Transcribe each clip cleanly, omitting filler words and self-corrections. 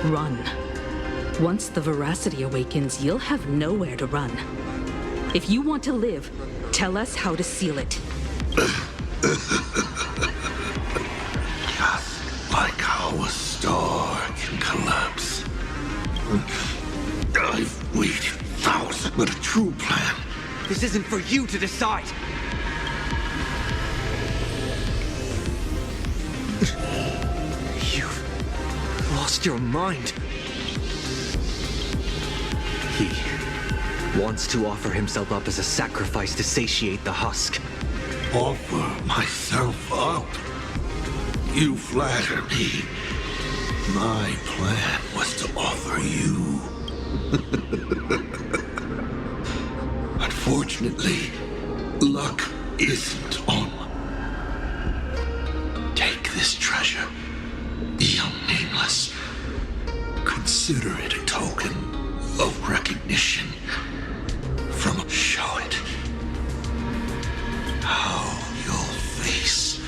Run. Once the veracity awakens, you'll have nowhere to run. If you want to live, tell us how to seal it. Just like how a star can collapse. I've waited thousands, but a true plan. This isn't for you to decide. You've lost your mind. He wants to offer himself up as a sacrifice to satiate the husk. Offer myself up? You flatter me. My plan was to offer you. Unfortunately, luck isn't on. Take this treasure, young nameless. Consider it a token of recognition from show it how you'll face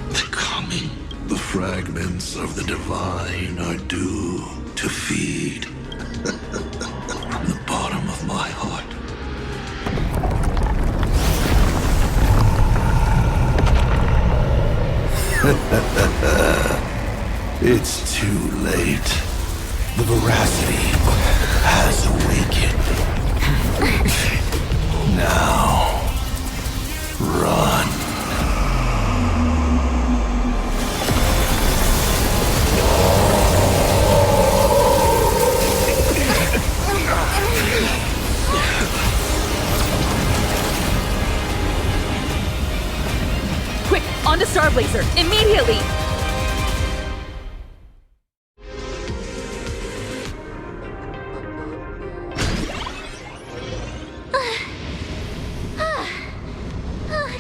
the coming. The fragments of the divine are due to feed from the bottom of my heart. It's too late. The veracity has awakened. Now, run. Quick, on to Starblazer, immediately!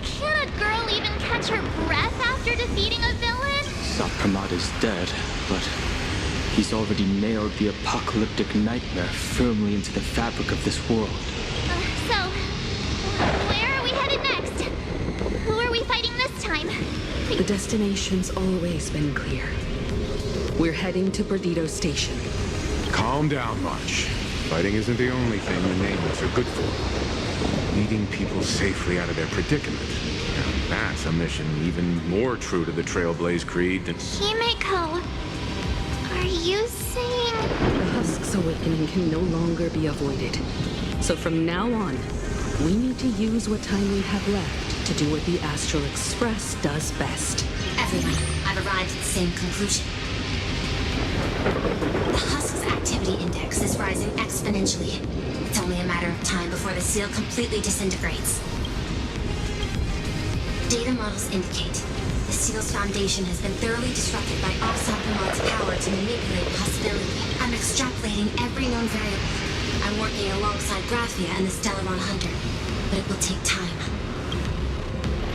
Can a girl even catch her breath after defeating a villain? Sapramat is dead, but he's already nailed the apocalyptic nightmare firmly into the fabric of this world. So, where are we headed next? Who are we fighting this time? The destination's always been clear. We're heading to Perdido Station. Calm down, March. Fighting isn't the only thing the nameless are good for. Leading people safely out of their predicament. Now, that's a mission even more true to the Trailblaze Creed than... Himeko, are you saying... The Husk's awakening can no longer be avoided. So from now on, we need to use what time we have left to do what the Astral Express does best. Everyone, I've arrived at the same conclusion. The Husk's activity index is rising exponentially. It's only a matter of time before the seal completely disintegrates. Data models indicate the seal's foundation has been thoroughly disrupted by all Sapramat's power to manipulate possibility. I'm extrapolating every known variable. I'm working alongside Graphia and the Stellaron Hunter, but it will take time.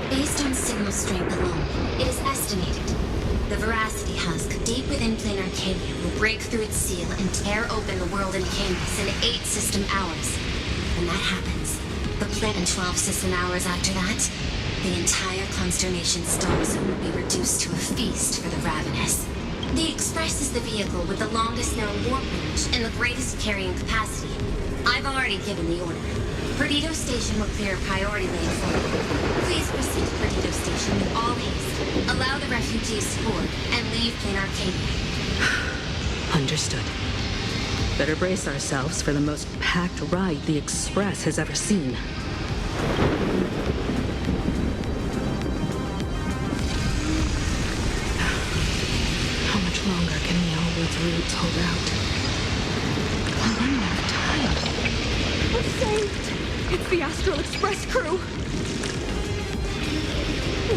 Based on signal strength alone, it is estimated the Veracity Husk deep within planar Arcadia will break through its seal and tear open the world in canvas in 8 system hours. When that happens, the planet 12 system hours after that, the entire consternation star zone will be reduced to a feast for the ravenous. The Express is the vehicle with the longest known warp range and the greatest carrying capacity. I've already given the order. Perdido Station will clear a priority lane for you. Please proceed to Perdido Station with all haste. Allow the refugees to board and leave planar Arcadia. Understood. Better brace ourselves for the most packed ride the Express has ever seen. How much longer can the Elwood's roots hold out? I'm running out of time. We're saved! It's the Astral Express crew!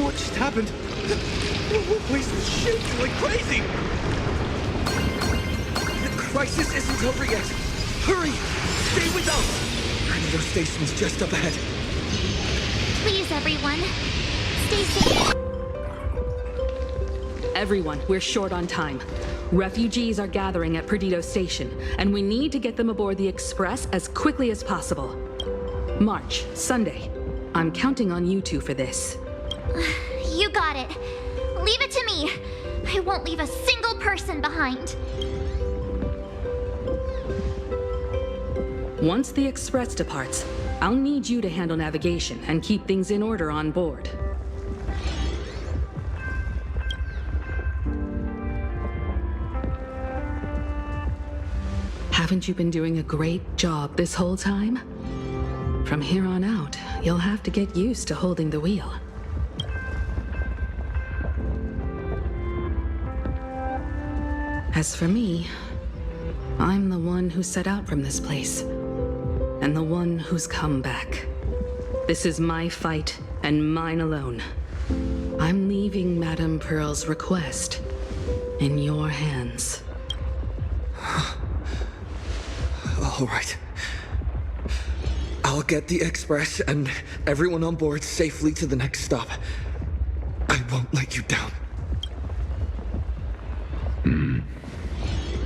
What just happened? The whole place is shaking like crazy! The crisis isn't over yet! Hurry! Stay with us! Radio station's just up ahead. Please, everyone, stay safe. Everyone, we're short on time. Refugees are gathering at Perdido Station, and we need to get them aboard the Express as quickly as possible. March, Sunday. I'm counting on you two for this. You got it. Leave it to me. I won't leave a single person behind. Once the Express departs, I'll need you to handle navigation and keep things in order on board. Haven't you been doing a great job this whole time? From here on out, you'll have to get used to holding the wheel. As for me, I'm the one who set out from this place, and the one who's come back. This is my fight, and mine alone. I'm leaving Madame Pearl's request in your hands. All right. I'll get the Express and everyone on board safely to the next stop. I won't let you down.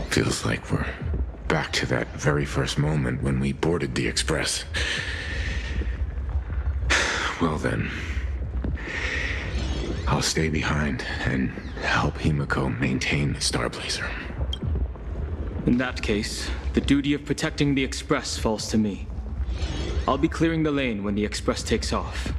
Feels like we're back to that very first moment when we boarded the Express. Well then, I'll stay behind and help Himiko maintain the Starblazer. In that case, the duty of protecting the Express falls to me. I'll be clearing the lane when the Express takes off.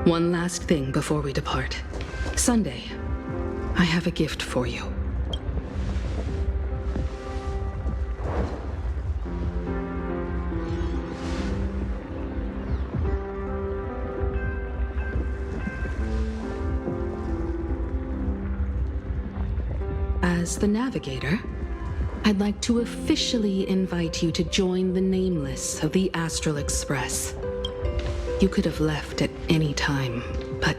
One last thing before we depart. Sunday, I have a gift for you. As the navigator, I'd like to officially invite you to join the Nameless of the Astral Express. You could have left at any time, but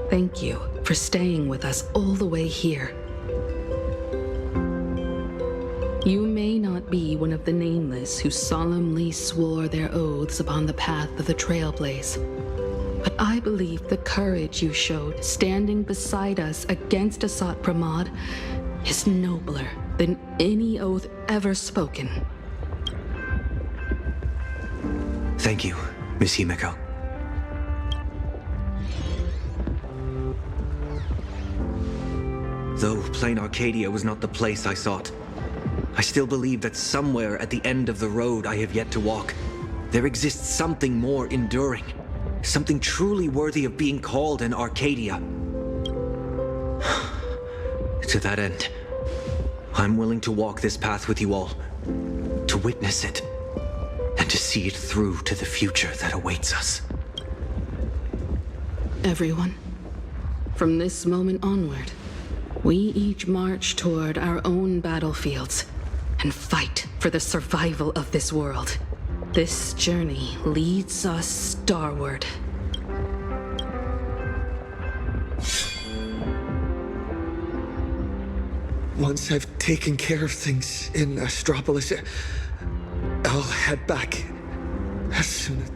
thank you for staying with us all the way here. You may not be one of the Nameless who solemnly swore their oaths upon the path of the Trailblaze, but I believe the courage you showed standing beside us against Asat Pramod is nobler than any oath ever spoken. Thank you, Miss Himiko. Though plain Arcadia was not the place I sought, I still believe that somewhere at the end of the road I have yet to walk, there exists something more enduring, something truly worthy of being called an Arcadia. To that end, I'm willing to walk this path with you all, to witness it, and to see it through to the future that awaits us. Everyone, from this moment onward, we each march toward our own battlefields and fight for the survival of this world. This journey leads us starward. Once I've taken care of things in Astropolis, I'll head back as soon as...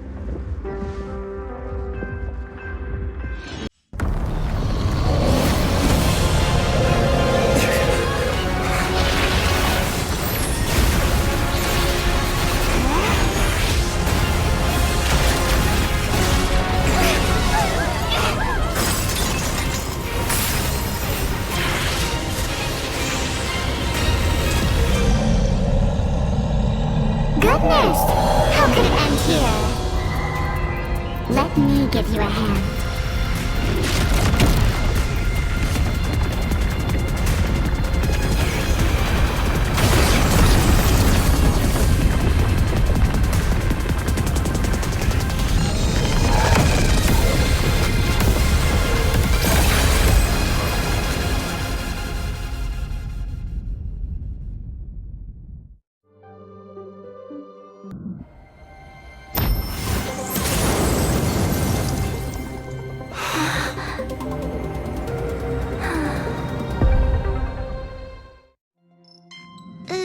Goodness! How could it end here? Let me give you a hand.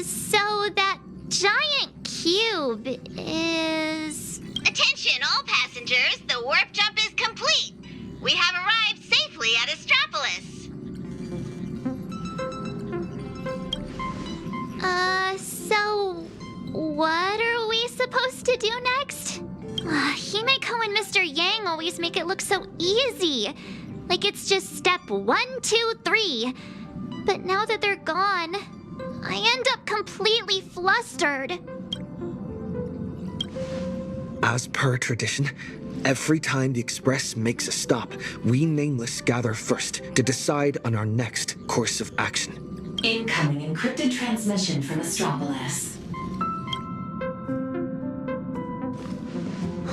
So that giant cube is... Attention all passengers, the warp jump is complete. We have arrived safely at Astropolis. So what are we supposed to do next? Himeko and Mr. Yang always make it look so easy. Like it's just step 1, 2, 3. But now that they're gone, I end up completely flustered. As per tradition, every time the Express makes a stop, we Nameless gather first to decide on our next course of action. Incoming encrypted transmission from Astropolis.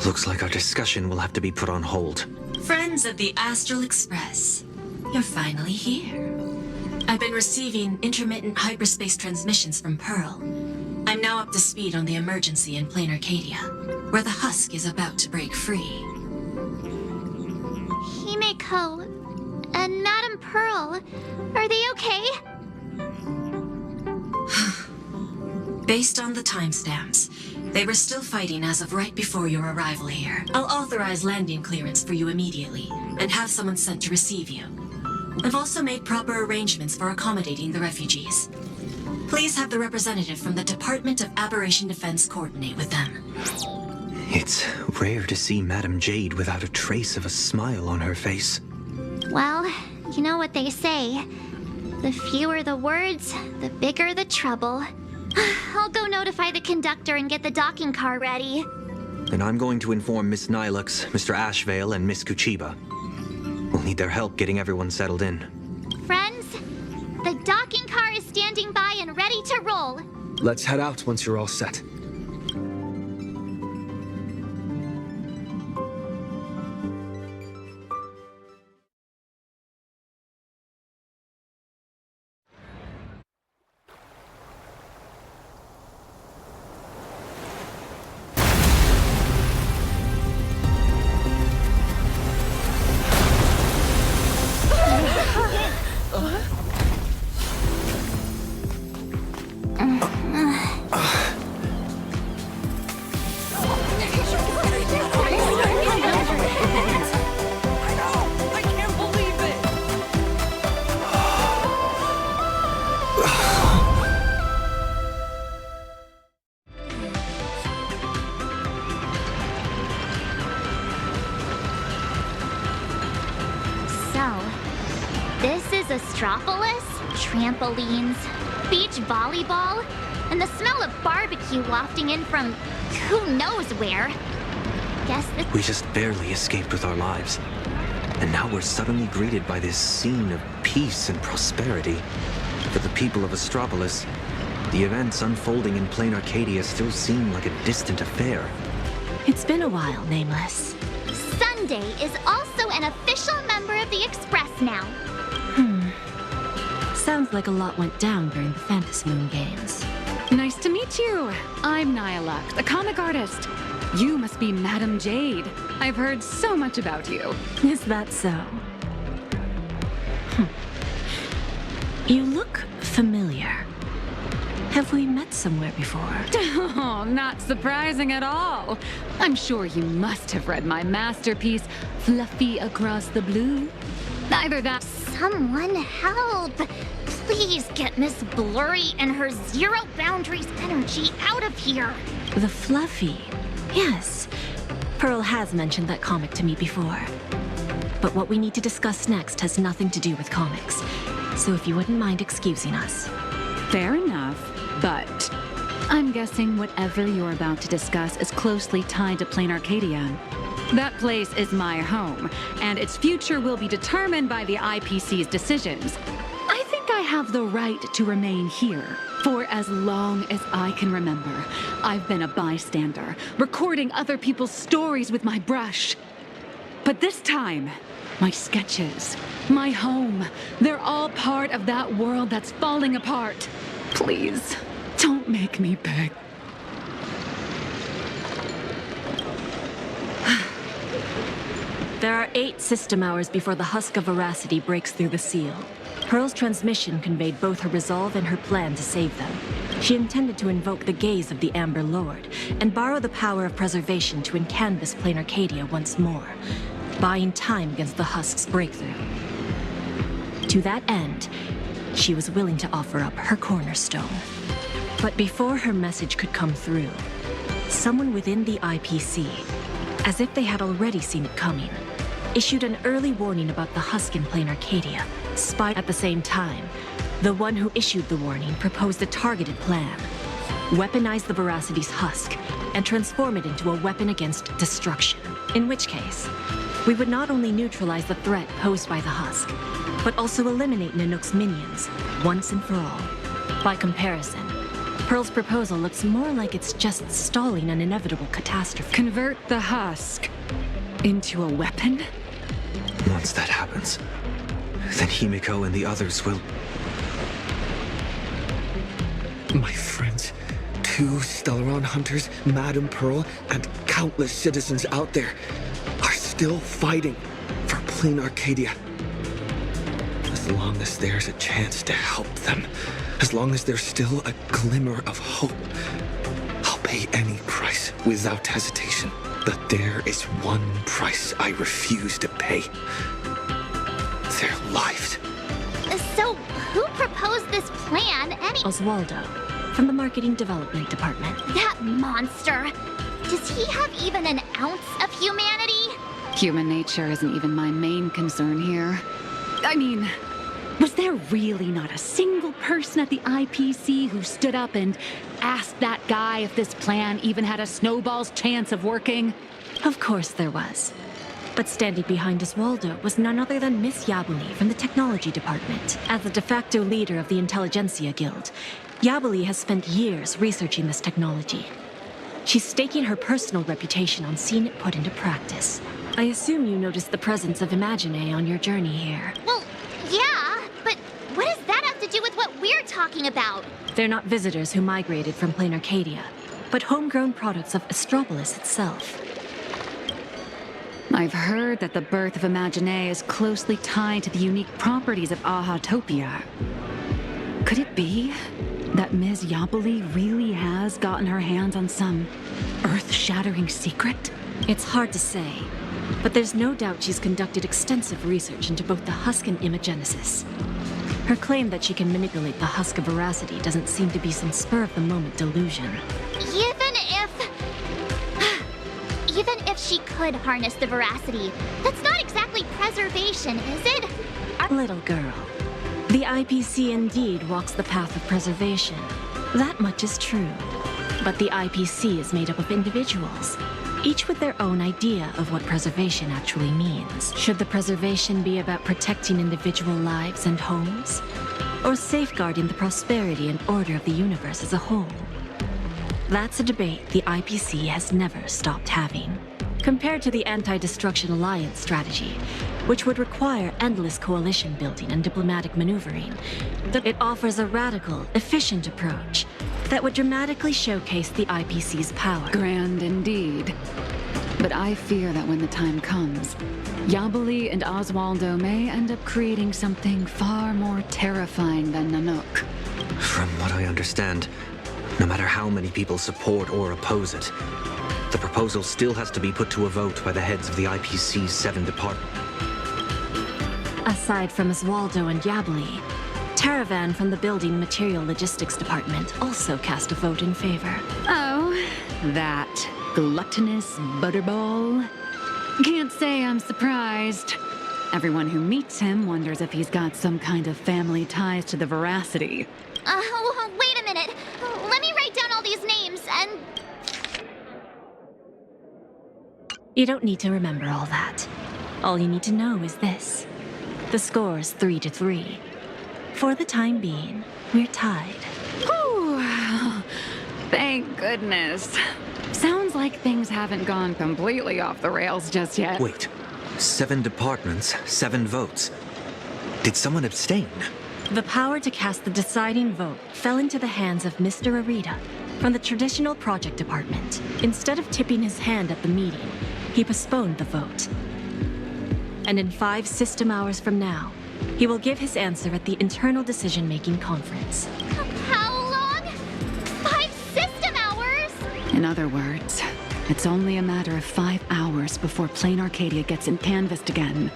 Looks like our discussion will have to be put on hold. Friends of the Astral Express, you're finally here. I've been receiving intermittent hyperspace transmissions from Pearl. I'm now up to speed on the emergency in Plain Arcadia, where the husk is about to break free. Himeko and Madame Pearl, are they okay? Based on the timestamps, they were still fighting as of right before your arrival here. I'll authorize landing clearance for you immediately, and have someone sent to receive you. I've also made proper arrangements for accommodating the refugees. Please have the representative from the Department of Aberration Defense coordinate with them. It's rare to see Madame Jade without a trace of a smile on her face. Well, you know what they say. The fewer the words, the bigger the trouble. I'll go notify the conductor and get the docking car ready. And I'm going to inform Miss Nilux, Mr. Ashvale, and Miss Kuchiba. We'll need their help getting everyone settled in. Friends, the docking car is standing by and ready to roll. Let's head out once you're all set. This is Astropolis? Trampolines, beach volleyball, and the smell of barbecue wafting in from who knows where. Guess that We just barely escaped with our lives. And now we're suddenly greeted by this scene of peace and prosperity. For the people of Astropolis, the events unfolding in Plain Arcadia still seem like a distant affair. It's been a while, Nameless. Sunday is also an official member of the Express now. Sounds like a lot went down during the Phantom Moon Games. Nice to meet you. I'm Nihilux, a comic artist. You must be Madame Jade. I've heard so much about you. Is that so? You look familiar. Have we met somewhere before? Oh, not surprising at all. I'm sure you must have read my masterpiece, Fluffy Across the Blue. Either that... Someone help! Please get Miss Blurry and her zero boundaries energy out of here! The Fluffy. Yes. Pearl has mentioned that comic to me before. But what we need to discuss next has nothing to do with comics. So if you wouldn't mind excusing us. Fair enough, but I'm guessing whatever you're about to discuss is closely tied to Plain Arcadia. That place is my home, and its future will be determined by the IPC's decisions. I think I have the right to remain here. For as long as I can remember, I've been a bystander, recording other people's stories with my brush. But this time, my sketches, my home, they're all part of that world that's falling apart. Please, don't make me beg. There are 8 system hours before the Husk of Veracity breaks through the seal. Pearl's transmission conveyed both her resolve and her plan to save them. She intended to invoke the gaze of the Amber Lord and borrow the power of preservation to encanvas Plain Arcadia once more, buying time against the Husk's breakthrough. To that end, she was willing to offer up her cornerstone. But before her message could come through, someone within the IPC, as if they had already seen it coming, issued an early warning about the Husk in Plain Arcadia, spied at the same time. The one who issued the warning proposed a targeted plan. Weaponize the Veracity's husk and transform it into a weapon against destruction. In which case, we would not only neutralize the threat posed by the husk, but also eliminate Nanook's minions once and for all. By comparison, Pearl's proposal looks more like it's just stalling an inevitable catastrophe. Convert the husk into a weapon? Once that happens, then Himiko and the others will... My friends, 2 Stellaron hunters, Madame Pearl, and countless citizens out there are still fighting for plain Arcadia. As long as there's a chance to help them, as long as there's still a glimmer of hope, I'll pay any price without hesitation. But there is one price I refuse to pay. Their lives. So, who proposed this plan Oswaldo, from the Marketing Development Department. That monster! Does he have even an ounce of humanity? Human nature isn't even my main concern here. I mean, was there really not a single person at the IPC who stood up and asked that guy if this plan even had a snowball's chance of working? Of course there was. But standing behind Oswaldo was none other than Miss Yabuli from the Technology Department. As the de facto leader of the Intelligentsia Guild, Yabuli has spent years researching this technology. She's staking her personal reputation on seeing it put into practice. I assume you noticed the presence of Imagine on your journey here. Well, yeah, but what does that have to do with what we're talking about? They're not visitors who migrated from plain Arcadia, but homegrown products of Astropolis itself. I've heard that the birth of Imagine is closely tied to the unique properties of Ahatopia. Could it be that Ms. Yabuli really has gotten her hands on some earth-shattering secret? It's hard to say, but there's no doubt she's conducted extensive research into both the husk and imagenesis. Her claim that she can manipulate the husk of veracity doesn't seem to be some spur-of-the-moment delusion. Even if she could harness the veracity, that's not exactly preservation, is it? Little girl, the IPC indeed walks the path of preservation. That much is true. But the IPC is made up of individuals, each with their own idea of what preservation actually means. Should the preservation be about protecting individual lives and homes, or safeguarding the prosperity and order of the universe as a whole? That's a debate the IPC has never stopped having. Compared to the Anti-Destruction Alliance strategy, which would require endless coalition building and diplomatic maneuvering, it offers a radical, efficient approach that would dramatically showcase the IPC's power. Grand indeed. But I fear that when the time comes, Yabuli and Oswaldo may end up creating something far more terrifying than Nanook. From what I understand, no matter how many people support or oppose it, the proposal still has to be put to a vote by the heads of the IPC's 7 departments. Aside from Oswaldo and Yabuli, Taravan from the Building Material Logistics Department also cast a vote in favor. Oh, that gluttonous butterball. Can't say I'm surprised. Everyone who meets him wonders if he's got some kind of family ties to the veracity. Wait a minute. Let me write down all these names and... You don't need to remember all that. All you need to know is this. The score's 3-3. For the time being, we're tied. Whew. Thank goodness. Sounds like things haven't gone completely off the rails just yet. Wait. 7 departments, 7 votes. Did someone abstain? The power to cast the deciding vote fell into the hands of Mr. Arita from the Traditional Project Department. Instead of tipping his hand at the meeting, he postponed the vote. And in 5 system hours from now, he will give his answer at the Internal Decision-Making Conference. How long? 5 system hours? In other words, it's only a matter of 5 hours before plain Arcadia gets canvassed again.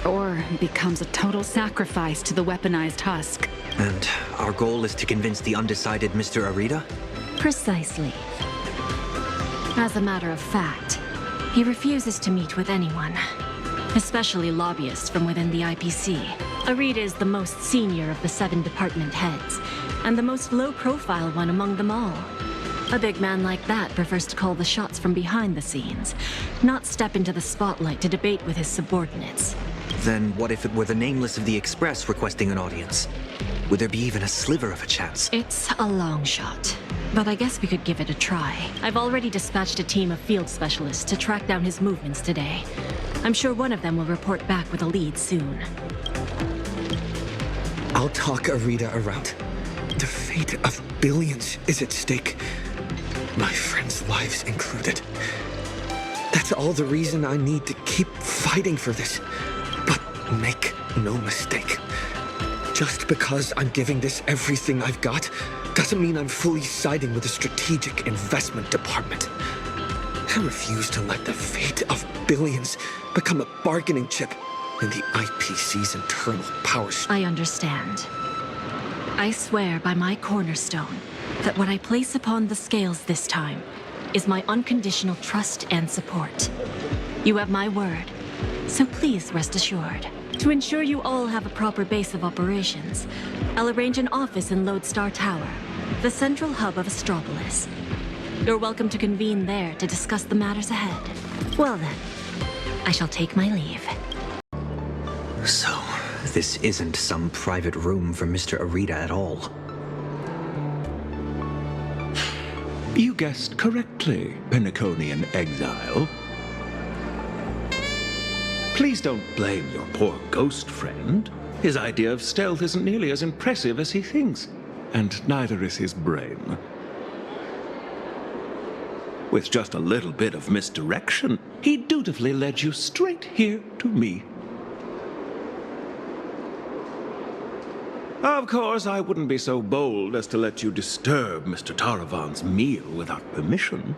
Or becomes a total sacrifice to the weaponized husk. And our goal is to convince the undecided Mr. Arita? Precisely. As a matter of fact, he refuses to meet with anyone, especially lobbyists from within the IPC. Arita is the most senior of the 7 department heads, and the most low-profile one among them all. A big man like that prefers to call the shots from behind the scenes, not step into the spotlight to debate with his subordinates. Then what if it were the Nameless of the Express requesting an audience? Would there be even a sliver of a chance? It's a long shot, but I guess we could give it a try. I've already dispatched a team of field specialists to track down his movements today. I'm sure one of them will report back with a lead soon. I'll talk Arita around. The fate of billions is at stake. My friends' lives included. That's all the reason I need to keep fighting for this. But make no mistake. Just because I'm giving this everything I've got doesn't mean I'm fully siding with the Strategic Investment Department. I refuse to let the fate of billions become a bargaining chip in the IPC's internal power structure. I understand. I swear by my cornerstone that what I place upon the scales this time is my unconditional trust and support. You have my word, so please rest assured. To ensure you all have a proper base of operations, I'll arrange an office in Lodestar Tower, the central hub of Astropolis. You're welcome to convene there to discuss the matters ahead. Well then, I shall take my leave. So, this isn't some private room for Mr. Arita at all. You guessed correctly, Penaconian exile. Please don't blame your poor ghost friend. His idea of stealth isn't nearly as impressive as he thinks, and neither is his brain. With just a little bit of misdirection, he dutifully led you straight here to me. Of course, I wouldn't be so bold as to let you disturb Mr. Taravan's meal without permission.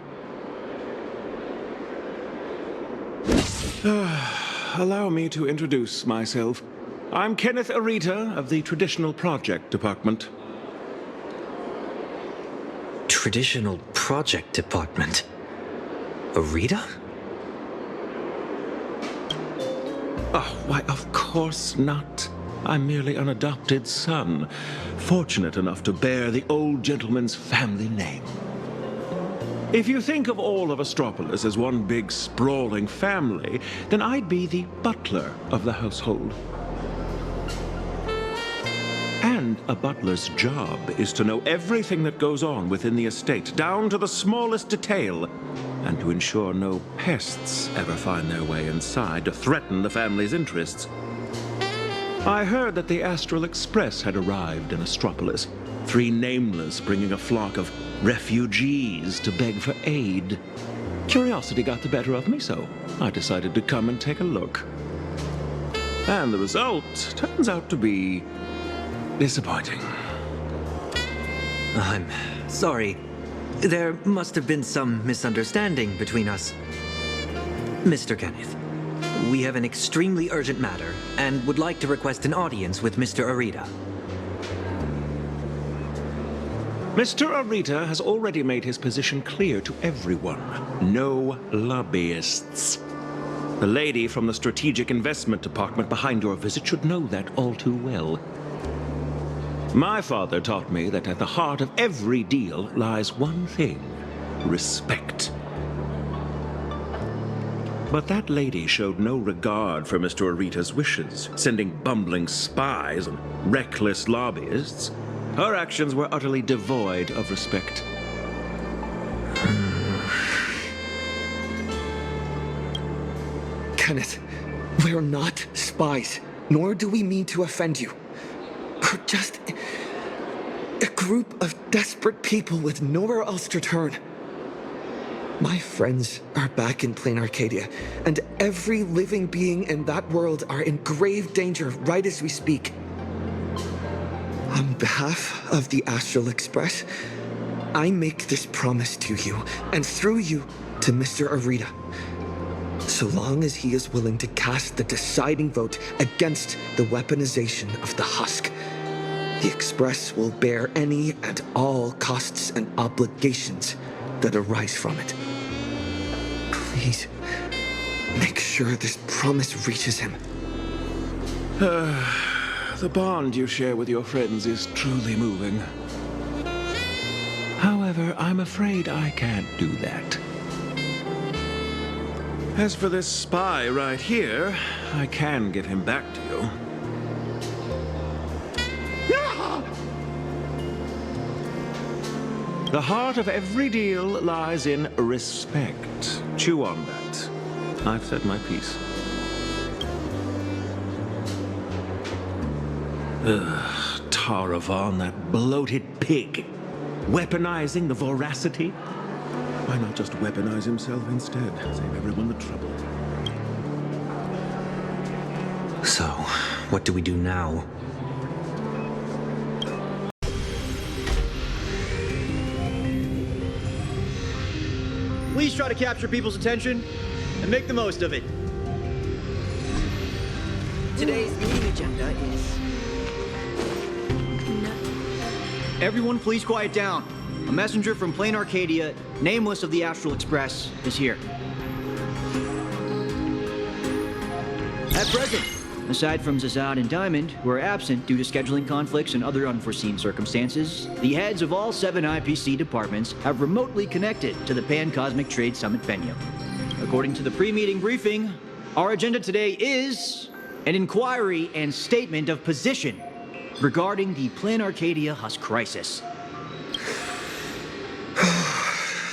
Allow me to introduce myself. I'm Kenneth Arita of the Traditional Project Department. Traditional Project Department? Arita? Oh, why, of course not. I'm merely an adopted son, fortunate enough to bear the old gentleman's family name. If you think of all of Astropolis as one big sprawling family, then I'd be the butler of the household. And a butler's job is to know everything that goes on within the estate, down to the smallest detail, and to ensure no pests ever find their way inside to threaten the family's interests. I heard that the Astral Express had arrived in Astropolis, 3 Nameless bringing a flock of refugees to beg for aid. Curiosity got the better of me, so I decided to come and take a look. And the result turns out to be disappointing. I'm sorry. There must have been some misunderstanding between us. Mr. Kenneth, we have an extremely urgent matter and would like to request an audience with Mr. Arita. Mr. Arita has already made his position clear to everyone. No lobbyists. The lady from the Strategic Investment Department behind your visit should know that all too well. My father taught me that at the heart of every deal lies one thing: respect. But that lady showed no regard for Mr. Arita's wishes, sending bumbling spies and reckless lobbyists. Her actions were utterly devoid of respect. Kenneth, we're not spies, nor do we mean to offend you. We're just a group of desperate people with nowhere else to turn. My friends are back in plain Arcadia, and every living being in that world are in grave danger right as we speak. On behalf of the Astral Express, I make this promise to you, and through you, to Mr. Arita. So long as he is willing to cast the deciding vote against the weaponization of the husk, the Express will bear any and all costs and obligations that arise from it. Please, make sure this promise reaches him. The bond you share with your friends is truly moving. However, I'm afraid I can't do that. As for this spy right here, I can give him back to you. The heart of every deal lies in respect. Chew on that. I've said my piece. Ugh, Taravan, that bloated pig. Weaponizing the voracity? Why not just weaponize himself instead? Save everyone the trouble. So, what do we do now? Please try to capture people's attention and make the most of it. Today's meeting agenda is... Everyone please quiet down. A messenger from Plane Arcadia, nameless of the Astral Express, is here. At present, aside from Zazad and Diamond, who are absent due to scheduling conflicts and other unforeseen circumstances, the heads of all 7 IPC departments have remotely connected to the Pan-Cosmic Trade Summit venue. According to the pre-meeting briefing, our agenda today is an inquiry and statement of position regarding the Plane Arcadia Husk crisis.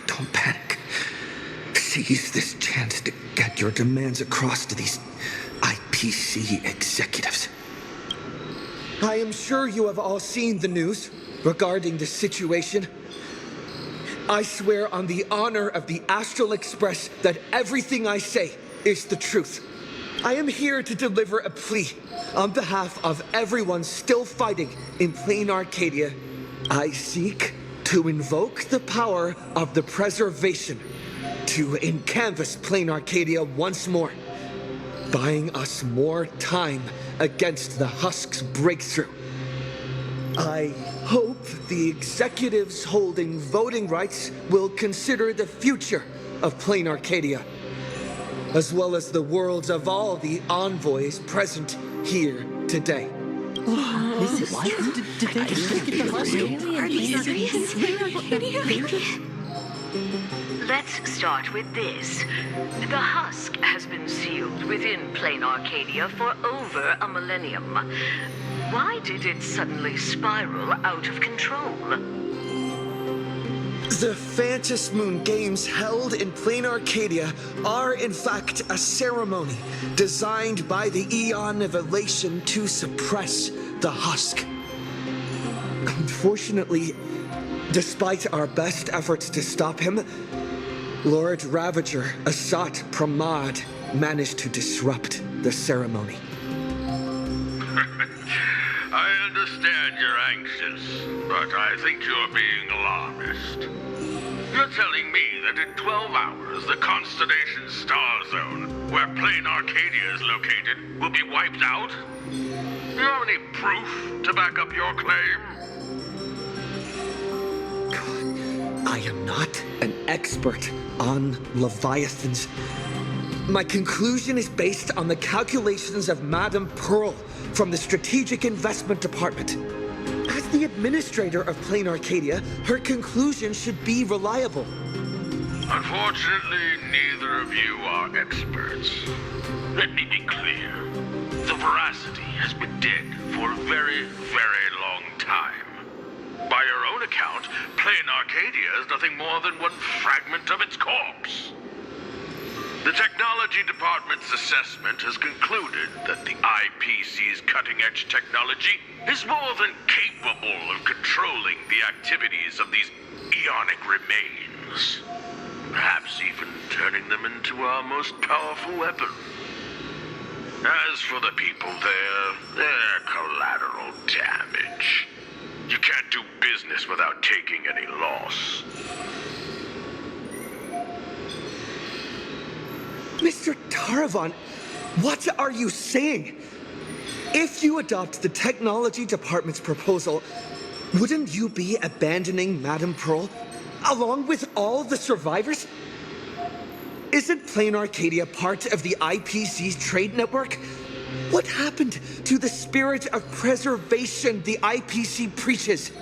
Don't panic. Seize this chance to get your demands across to these IPC executives. I am sure you have all seen the news regarding the situation. I swear on the honor of the Astral Express that everything I say is the truth. I am here to deliver a plea on behalf of everyone still fighting in Plane Arcadia. I seek to invoke the power of the preservation to encanvas Plane Arcadia once more, buying us more time against the Husk's breakthrough. I hope the executives holding voting rights will consider the future of Plane Arcadia, as well as the worlds of all the envoys present here today. This is true. Did they just get the Husk? Are you serious? Let's start with this. The Husk has been sealed within Plane Arcadia for over a millennium. Why did it suddenly spiral out of control? The Phantom Moon Games held in Plane Arcadia are in fact a ceremony designed by the Eon of Elation to suppress the Husk. Unfortunately, despite our best efforts to stop him, Lord Ravager Asat Pramad managed to disrupt the ceremony. I understand you're anxious, but I think you're being alarmist. You're telling me that in 12 hours, the constellation star zone, where Plane Arcadia is located, will be wiped out? Do you have any proof to back up your claim? I am not an expert on Leviathans. My conclusion is based on the calculations of Madame Pearl from the Strategic Investment Department. As the administrator of Plane Arcadia, her conclusion should be reliable. Unfortunately, neither of you are experts. Let me be clear. The veracity has been dead for a very, very long time. By your own account, Plane Arcadia is nothing more than one fragment of its corpse. The Technology Department's assessment has concluded that the IPC's cutting-edge technology is more than capable of controlling the activities of these eonic remains. Perhaps even turning them into our most powerful weapon. As for the people there, they're collateral damage. You can't do business without taking any loss. Mr. Taravan, what are you saying? If you adopt the Technology Department's proposal, wouldn't you be abandoning Madame Pearl, along with all the survivors? Isn't Plane Arcadia part of the IPC's trade network? What happened to the spirit of preservation the IPC preaches?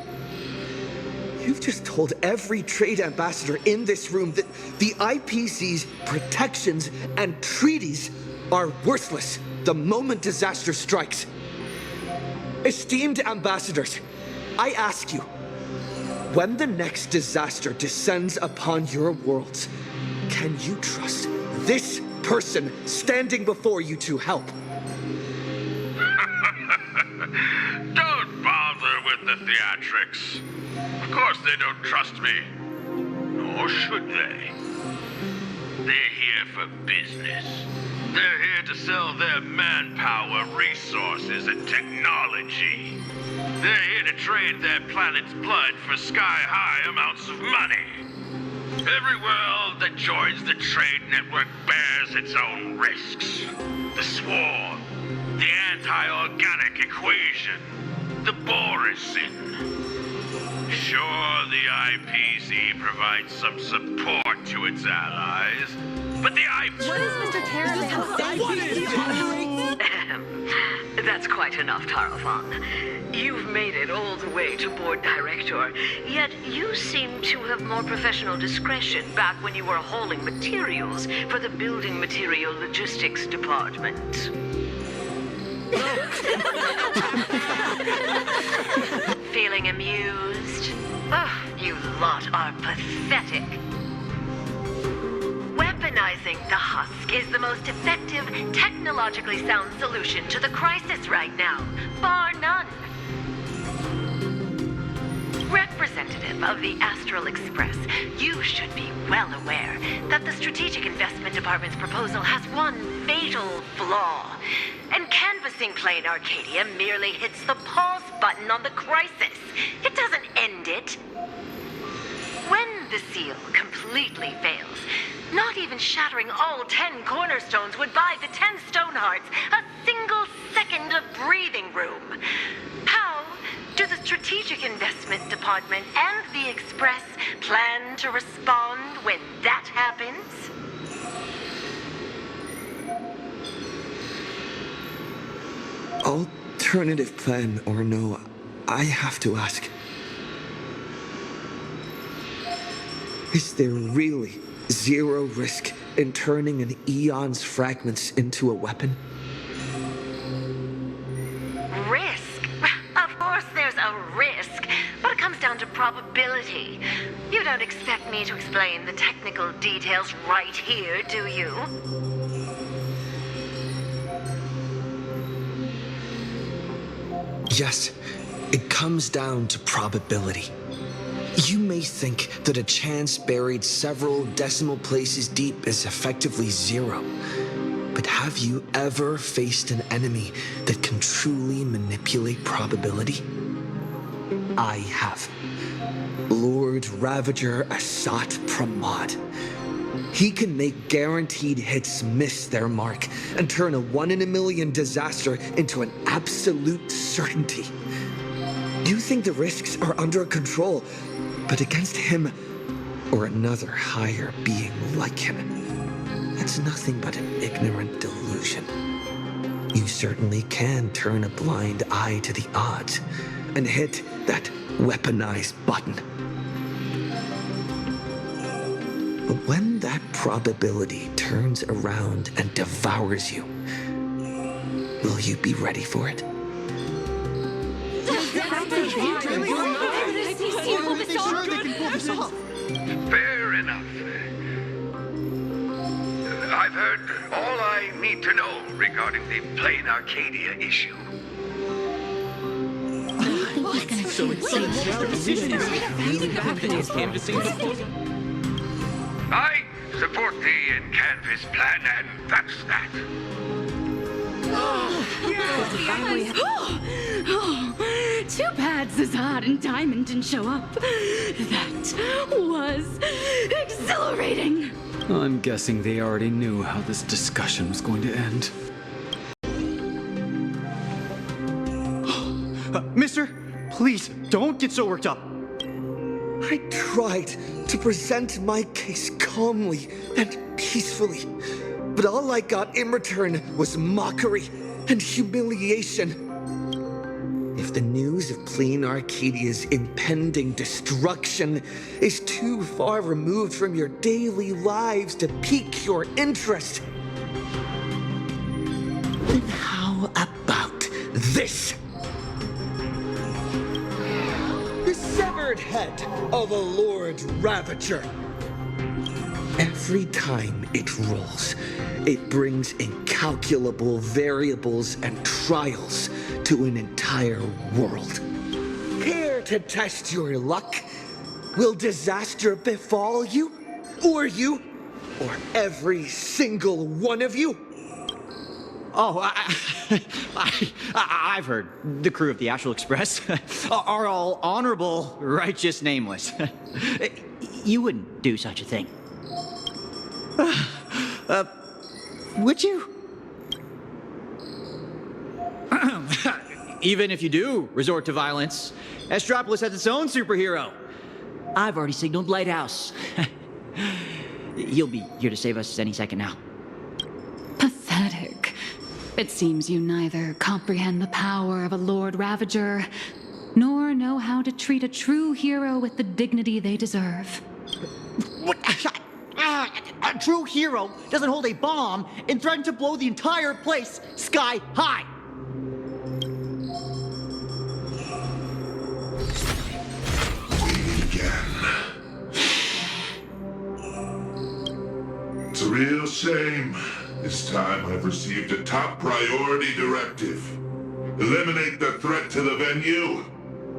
You've just told every trade ambassador in this room that the IPC's protections and treaties are worthless the moment disaster strikes. Esteemed ambassadors, I ask you, when the next disaster descends upon your worlds, can you trust this person standing before you to help? Don't bother with the theatrics. Of course they don't trust me. Nor should they. They're here for business. They're here to sell their manpower, resources, and technology. They're here to trade their planet's blood for sky-high amounts of money. Every world that joins the trade network bears its own risks. The swarm, the anti-organic equation, the Borisin. Sure, the IPC provides some support to its allies, but the IPC... What is Mr. That's quite enough, Tarofon. You've made it all the way to board director, yet you seem to have more professional discretion back when you were hauling materials for the building material logistics department. Feeling amused? Oh, you lot are pathetic. Weaponizing the husk is the most effective, technologically sound solution to the crisis right now, bar none. Representative of the Astral Express, you should be well aware that the Strategic Investment Department's proposal has one fatal flaw. And canvassing Plain Arcadia merely hits the pause button on the crisis. It doesn't end it. When the seal completely fails, not even shattering all 10 cornerstones would buy the 10 Stonehearts a single second of breathing room. How do the Strategic Investment Department and the Express plan to respond when that happens? Alternative plan or no, I have to ask. Is there really zero risk in turning an Eon's fragments into a weapon? Risk? Of course there's a risk, but it comes down to probability. You don't expect me to explain the technical details right here, do you? Yes, it comes down to probability. You may think that a chance buried several decimal places deep is effectively zero. But have you ever faced an enemy that can truly manipulate probability? I have. Lord Ravager Asat Pramod. He can make guaranteed hits miss their mark and turn a 1 in a million disaster into an absolute certainty. You think the risks are under control, but against him or another higher being like him, that's nothing but an ignorant delusion. You certainly can turn a blind eye to the odds and hit that weaponized button. But when that probability turns around and devours you, will you be ready for it? Fair enough. I've heard all I need to know regarding the Plain Arcadia issue. So it seems the position is really happening. Canvassing proposal. I support the in-canvas plan, and that's that. Too bad Zazad and Diamond didn't show up. That was exhilarating. I'm guessing they already knew how this discussion was going to end. Mister, please, don't get so worked up. I tried to present my case calmly and peacefully, but all I got in return was mockery and humiliation. If the news of Plain Arcadia's impending destruction is too far removed from your daily lives to pique your interest, then how about this? The severed head of a Lord Ravager. Every time it rolls, it brings incalculable variables and trials to an entire world. Care to test your luck? Will disaster befall you? Or every single one of you? Oh, I've heard the crew of the Astral Express are all honorable, righteous, nameless. You wouldn't do such a thing. Would you? Even if you do resort to violence, Astropolis has its own superhero. I've already signaled Lighthouse. He'll be here to save us any second now. Pathetic. It seems you neither comprehend the power of a Lord Ravager, nor know how to treat a true hero with the dignity they deserve. What? A true hero doesn't hold a bomb and threaten to blow the entire place sky high. It's a real shame. This time I've received a top priority directive. Eliminate the threat to the venue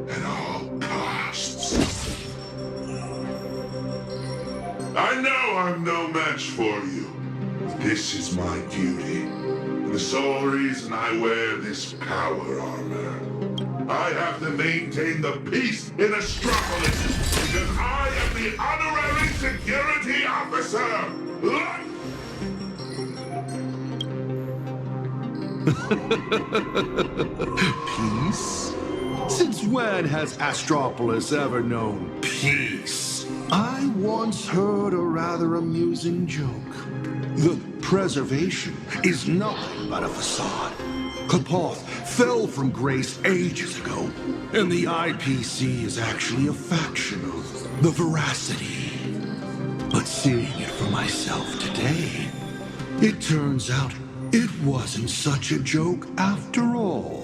at all costs. I know I'm no match for you, but this is my duty. And the sole reason I wear this power armor. I have to maintain the peace in Astropolis because I am the honorary security officer. Peace? Since when has Astropolis ever known peace? I once heard a rather amusing joke. The preservation is nothing but a facade. Klapoth fell from grace ages ago, and the IPC is actually a faction of the Veracity. But seeing it for myself today, it turns out it wasn't such a joke after all.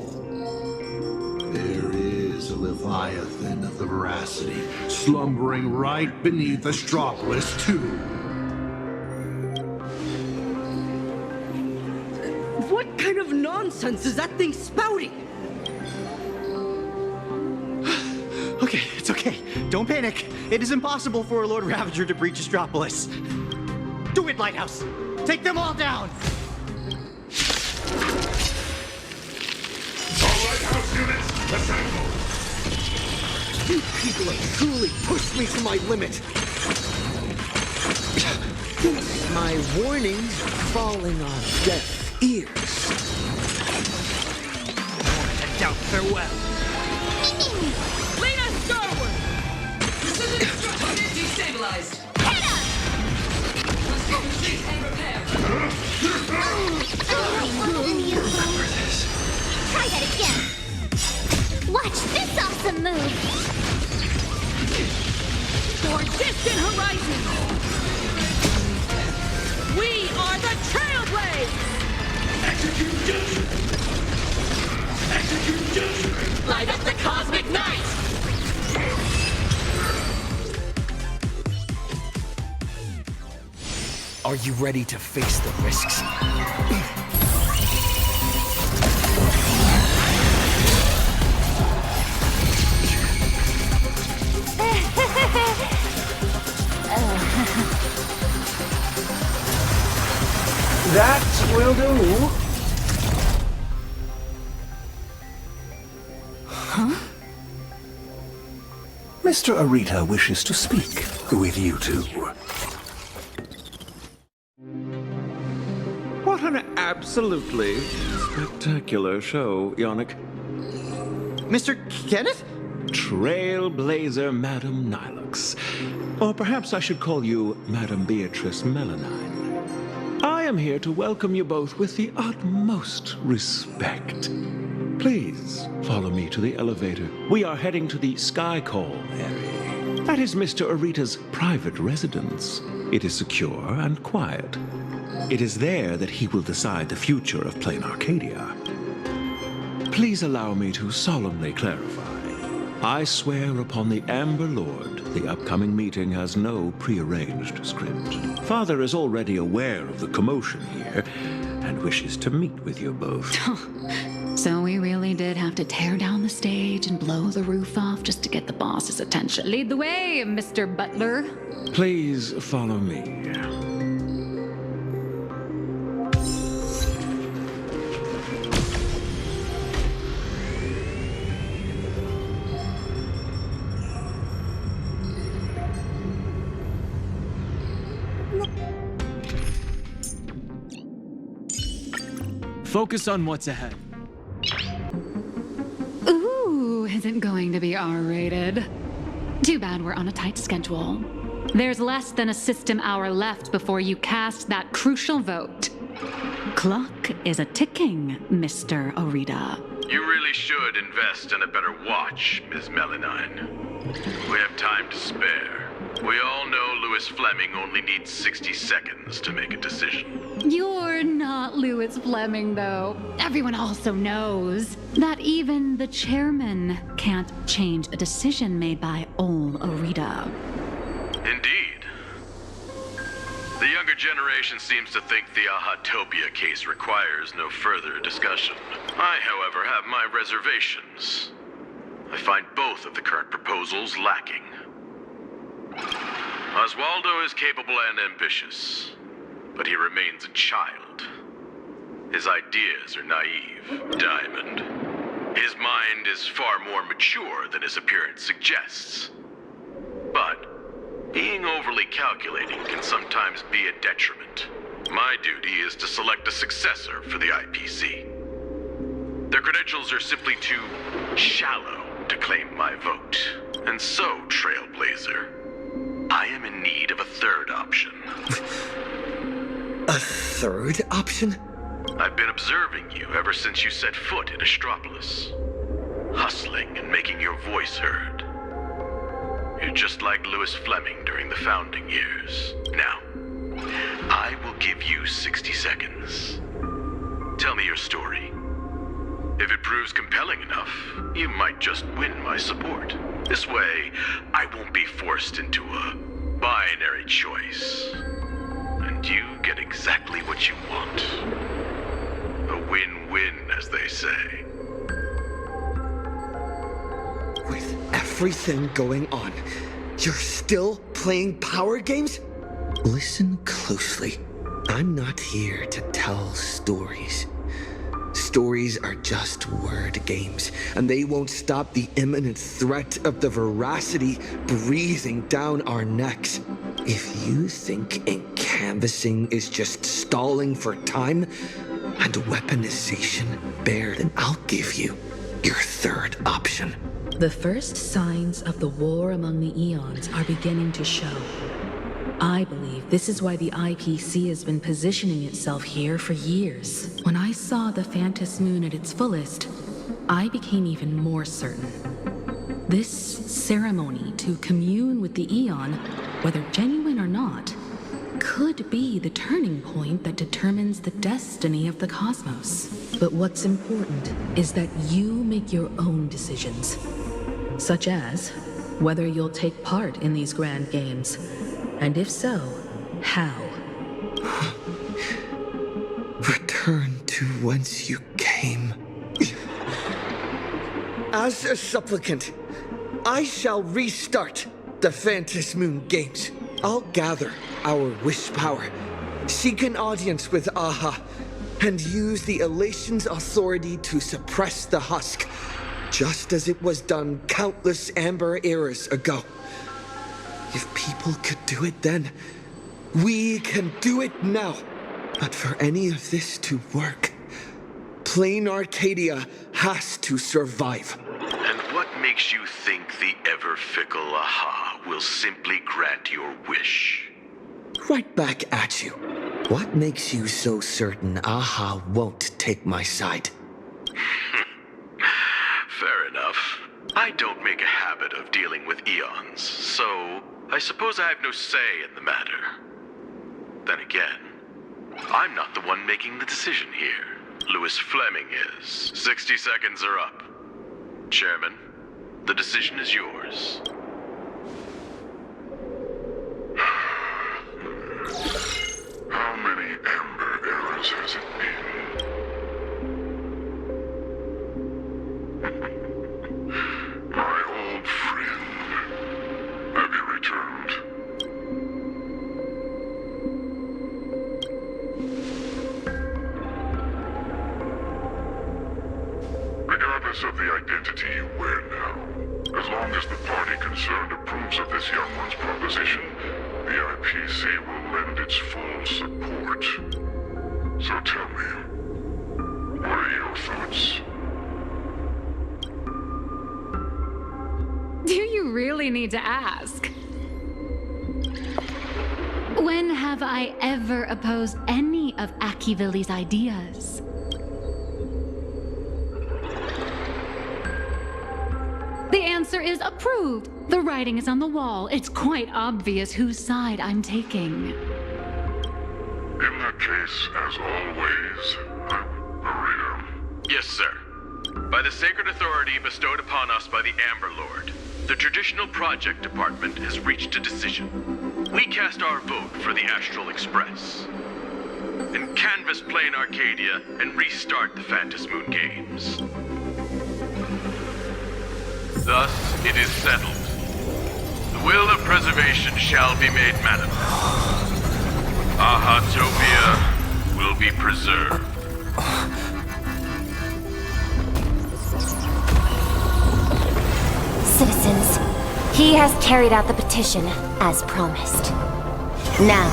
There is a Leviathan of the Veracity slumbering right beneath Astropolis, too. What kind of nonsense is that thing spouting? Okay, it's okay. Don't panic. It is impossible for a Lord Ravager to breach Astropolis. Do it, Lighthouse! Take them all down! All Lighthouse units, assemble! You people have truly pushed me to my limit. My warnings are falling on deaf ears. I doubt farewell. Lean us starward! Precision structure destabilized. Hit us! Let's go retreat and repair. Remember this. Try that again. Watch this awesome move. For distant horizons! We are the Trailblades! Execute judgment! Execute judgment! Light up the cosmic night! Are you ready to face the risks? That will do. Huh? Mr. Arita wishes to speak with you two. What an absolutely spectacular show, Yannick. Mr. Kenneth? Trailblazer Madame Nilux. Or perhaps I should call you Madame Beatrice Melanine. I am am here to welcome you both with the utmost respect. Please follow me to the elevator. We are heading to the Sky Call area. That is Mr. Arita's private residence. It is secure and quiet. It is there that he will decide the future of Plain Arcadia. Please allow me to solemnly clarify. I swear upon the Amber Lord, the upcoming meeting has no prearranged script. Father is already aware of the commotion here and wishes to meet with you both. So we really did have to tear down the stage and blow the roof off just to get the boss's attention. Lead the way, Mr. Butler. Please follow me. Focus on what's ahead. Ooh, isn't going to be R-rated. Too bad we're on a tight schedule. There's less than a system hour left before you cast that crucial vote. Clock is a-ticking, Mr. Arita. You really should invest in a better watch, Ms. Melanine. We have time to spare. We all know Louis Fleming only needs 60 seconds to make a decision. You're not Louis Fleming, though. Everyone also knows that even the chairman can't change a decision made by old Arita. Indeed. The younger generation seems to think the Ahatopia case requires no further discussion. I, however, have my reservations. I find both of the current proposals lacking. Oswaldo is capable and ambitious, but he remains a child. His ideas are naive, Diamond. His mind is far more mature than his appearance suggests. But being overly calculating can sometimes be a detriment. My duty is to select a successor for the IPC. Their credentials are simply too shallow to claim my vote. And so, Trailblazer, I am in need of a third option. A third option? I've been observing you ever since you set foot in Astropolis. Hustling and making your voice heard. You're just like Louis Fleming during the founding years. Now, I will give you 60 seconds. Tell me your story. If it proves compelling enough, you might just win my support. This way, I won't be forced into a binary choice. And you get exactly what you want. A win-win, as they say. With everything going on, you're still playing power games? Listen closely. I'm not here to tell stories. Stories are just word games, and they won't stop the imminent threat of the veracity breathing down our necks. If you think canvassing is just stalling for time and weaponization, Bear, then I'll give you your third option. The first signs of the war among the Eons are beginning to show. I believe this is why the IPC has been positioning itself here for years. When I saw the Phantom Moon at its fullest, I became even more certain. This ceremony to commune with the Eon, whether genuine or not, could be the turning point that determines the destiny of the cosmos. But what's important is that you make your own decisions, such as whether you'll take part in these grand games. And if so, how? Return to whence you came. As a supplicant, I shall restart the Phantom Moon Games. I'll gather our wish power, seek an audience with Aha, and use the Elation's authority to suppress the husk, just as it was done countless Amber eras ago. If people could do it then, we can do it now. But for any of this to work, Plain Arcadia has to survive. And what makes you think the ever-fickle Aha will simply grant your wish? Right back at you. What makes you so certain Aha won't take my side? Fair enough. I don't make a habit of dealing with eons, so I suppose I have no say in the matter. Then again, I'm not the one making the decision here. Louis Fleming is. 60 seconds are up. Chairman, the decision is yours. How many Amber eras has it been? My old friend, have you returned? Regardless of the identity you wear now, as long as the party concerned approves of this young one's proposition, the IPC will lend its full support. So tell me, what are your thoughts? Do you really need to ask? When have I ever opposed any of Akivilli's ideas? The answer is approved. The writing is on the wall. It's quite obvious whose side I'm taking. In that case, as always, I'm Maria. Yes, sir. By the sacred authority bestowed upon us by the Amber Lord, the Traditional Project Department has reached a decision. We cast our vote for the Astral Express and canvas Plane Arcadia and restart the Phantom Moon Games. Thus, it is settled. The will of preservation shall be made manifest. Ahatopia will be preserved. Citizens, he has carried out the petition, as promised. Now,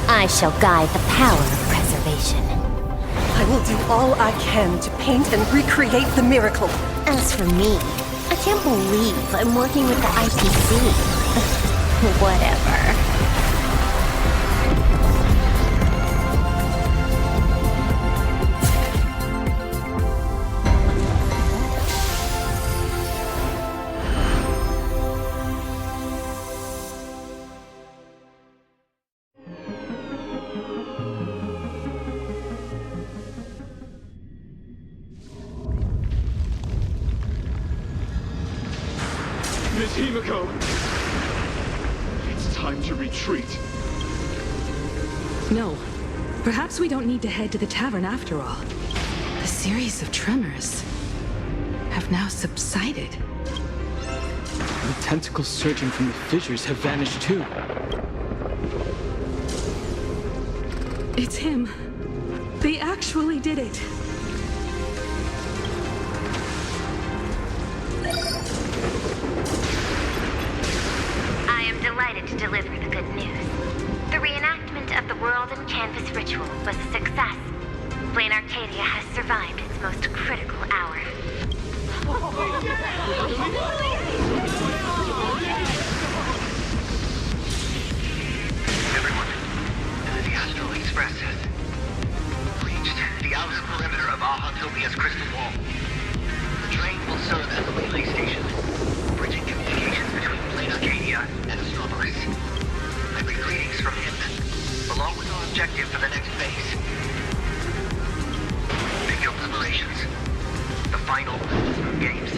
I shall guide the power of preservation. I will do all I can to paint and recreate the miracle. As for me, I can't believe I'm working with the IPC. Whatever. Miss Himiko! It's time to retreat. No. Perhaps we don't need to head to the tavern after all. The series of tremors have now subsided. The tentacles surging from the fissures have vanished too. It's him. They actually did it. I am delighted to deliver the good news. The reenactment of the World and Canvas ritual was a success. Plane Arcadia has survived its most critical hour. Everyone, the Astral Express has reached the outer perimeter of Ahatopia's crystal wall. The train will serve as a relay station, bridging communications between Plane Arcadia and Astropolis. I bring greetings from him, along with our objective for the next phase. Make your preparations. The final games.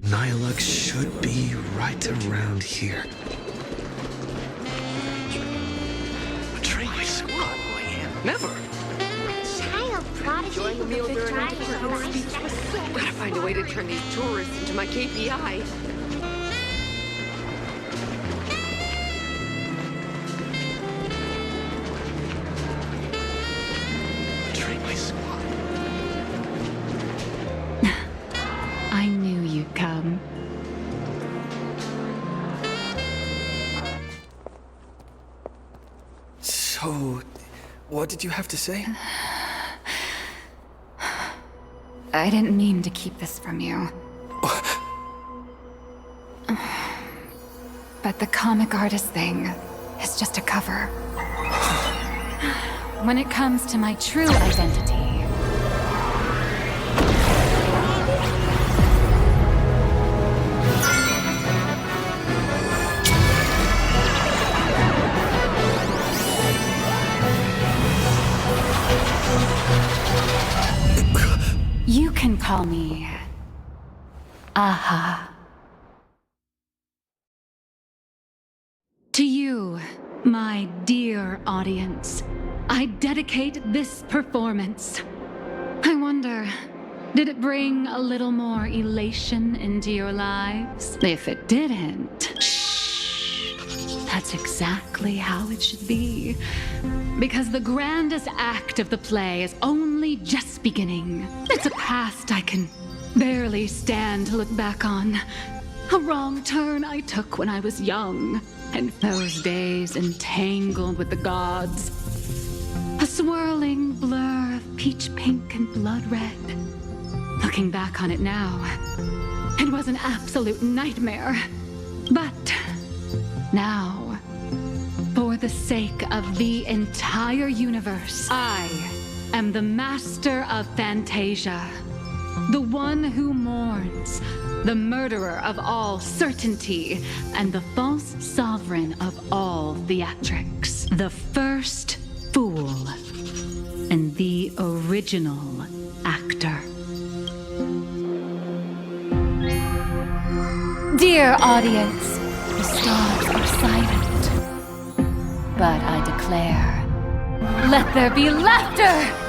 Nihilux should be right around here. Betray my squad, boy. Never. Child prodigy Enjoying the meal during our Gotta find a way to turn these tourists into my KPI. Betray my squad. I knew you'd come. So, what did you have to say? I didn't mean to keep this from you. But but the comic artist thing is just a cover. When it comes to my true identity, you can call me Aha. To you, my dear audience, I dedicate this performance. I wonder, did it bring a little more elation into your lives? If it didn't, shh, that's exactly how it should be. Because the grandest act of the play is only just beginning. It's a past I can barely stand to look back on. A wrong turn I took when I was young, and those days entangled with the gods. A swirling blur of peach pink and blood red. Looking back on it now, it was an absolute nightmare. But now, for the sake of the entire universe, I am the master of Fantasia. The one who mourns, the murderer of all certainty, and the false sovereign of all theatrics. The first fool, and the original actor. Dear audience, the stars are silent. But I declare, let there be laughter!